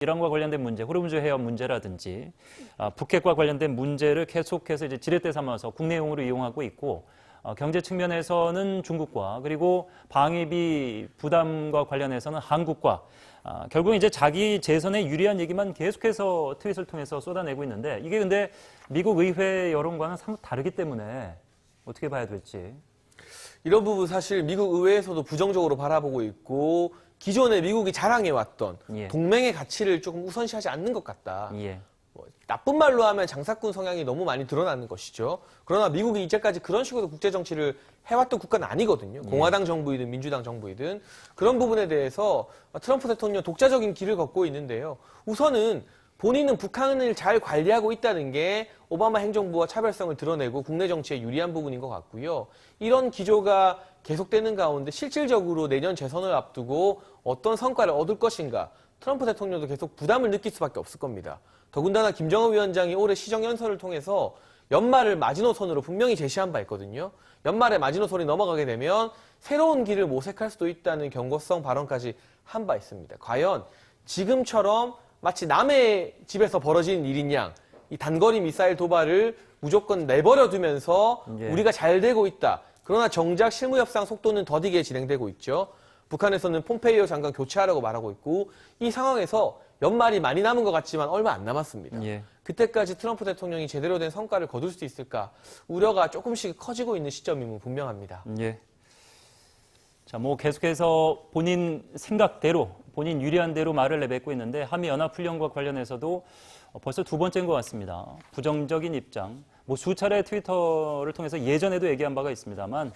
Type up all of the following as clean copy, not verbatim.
이란과 관련된 문제, 호르무즈 해협 문제라든지 북핵과 관련된 문제를 계속해서 이제 지렛대 삼아서 국내용으로 이용하고 있고 경제 측면에서는 중국과 그리고 방위비 부담과 관련해서는 한국과 결국 이제 자기 재선에 유리한 얘기만 계속해서 트윗을 통해서 쏟아내고 있는데 이게 근데 미국 의회 여론과는 사뭇 다르기 때문에 어떻게 봐야 될지. 이런 부분 사실 미국 의회에서도 부정적으로 바라보고 있고 기존에 미국이 자랑해왔던 동맹의 가치를 조금 우선시하지 않는 것 같다. 나쁜 말로 하면 장사꾼 성향이 너무 많이 드러나는 것이죠. 그러나 미국이 이제까지 그런 식으로 국제정치를 해왔던 국가는 아니거든요. 공화당 정부이든 민주당 정부이든 그런 부분에 대해서 트럼프 대통령 독자적인 길을 걷고 있는데요. 우선은 본인은 북한을 잘 관리하고 있다는 게 오바마 행정부와 차별성을 드러내고 국내 정치에 유리한 부분인 것 같고요. 이런 기조가 계속되는 가운데 실질적으로 내년 재선을 앞두고 어떤 성과를 얻을 것인가 트럼프 대통령도 계속 부담을 느낄 수밖에 없을 겁니다. 더군다나 김정은 위원장이 올해 시정연설을 통해서 연말을 마지노선으로 분명히 제시한 바 있거든요. 연말에 마지노선이 넘어가게 되면 새로운 길을 모색할 수도 있다는 경고성 발언까지 한 바 있습니다. 과연 지금처럼 마치 남의 집에서 벌어진 일인 양 이 단거리 미사일 도발을 무조건 내버려 두면서 우리가 잘 되고 있다. 그러나 정작 실무 협상 속도는 더디게 진행되고 있죠. 북한에서는 폼페이오 장관 교체하라고 말하고 있고 이 상황에서 연말이 많이 남은 것 같지만 얼마 안 남았습니다. 그때까지 트럼프 대통령이 제대로 된 성과를 거둘 수 있을까 우려가 조금씩 커지고 있는 시점임은 분명합니다. 자, 계속해서 본인 생각대로, 본인 유리한 대로 말을 내뱉고 있는데 한미연합훈련과 관련해서도 벌써 두 번째인 것 같습니다. 부정적인 입장, 수차례 트위터를 통해서 예전에도 얘기한 바가 있습니다만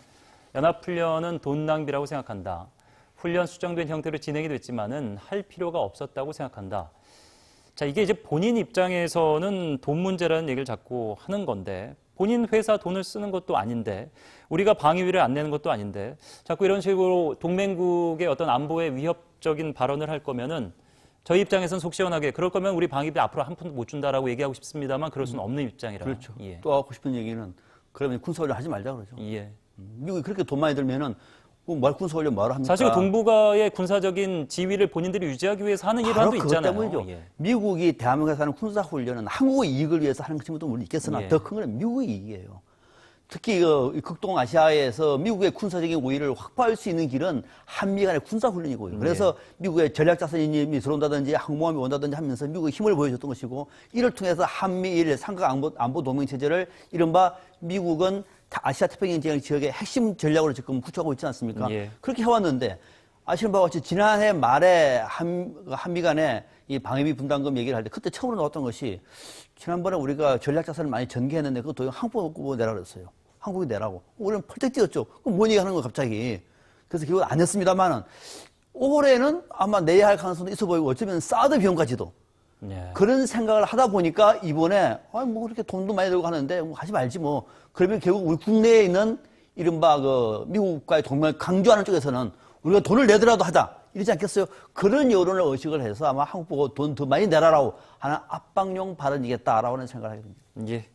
연합훈련은 돈 낭비라고 생각한다. 훈련 수정된 형태로 진행이 됐지만은 할 필요가 없었다고 생각한다. 자, 이게 이제 본인 입장에서는 돈 문제라는 얘기를 자꾸 하는 건데 본인 회사 돈을 쓰는 것도 아닌데 우리가 방위비를 안 내는 것도 아닌데 자꾸 이런 식으로 동맹국의 어떤 안보에 위협적인 발언을 할 거면은 저희 입장에서는 속 시원하게 그럴 거면 우리 방위비 앞으로 한 푼도 못 준다라고 얘기하고 싶습니다만 그럴 수는 없는 입장이라. 그렇죠. 또 하고 싶은 얘기는 그러면 군사훈련 하지 말자 그러죠. 미국이 그렇게 돈 많이 들면은 군사훈련 뭐하러 합니까? 사실 동북아의 군사적인 지위를 본인들이 유지하기 위해서 하는 일환도 있잖아요. 때문이죠. 미국이 대한민국에서 하는 군사훈련은 한국의 이익을 위해서 하는 것도 물론 있겠으나 더 큰 건 미국의 이익이에요. 특히 극동아시아에서 미국의 군사적인 우위를 확보할 수 있는 길은 한미 간의 군사훈련이고요. 그래서 미국의 전략자산인이 들어온다든지 항공모함이 온다든지 하면서 미국의 힘을 보여줬던 것이고 이를 통해서 한미일 삼각 안보 동맹 체제를 이른바 미국은 아시아 태평양 지역의 핵심 전략으로 지금 구축하고 있지 않습니까? 그렇게 해왔는데 아시는 바와 같이 지난해 말에 한미 간에 이 방위비 분담금 얘기를 할 때 그때 처음으로 나왔던 것이 지난번에 우리가 전략자산을 많이 전개했는데 그것도 한국 내라 그랬어요. 한국이 내라고. 우리는 펄떡 뛰었죠. 그럼 뭔 얘기하는 거예요 갑자기. 그래서 결국 안 했습니다만은 올해는 아마 내야 할 가능성도 있어 보이고 어쩌면 사드 비용까지도 그런 생각을 하다 보니까 이번에 그렇게 돈도 많이 들고 하는데 하지 말지 뭐. 그러면 결국 우리 국내에 있는 이른바 미국과의 동맹을 강조하는 쪽에서는 우리가 돈을 내더라도 하자. 이러지 않겠어요? 그런 여론을 의식을 해서 아마 한국 보고 돈 더 많이 내라라고 하는 압박용 발언이겠다라고 하는 생각을 하게 됩니다.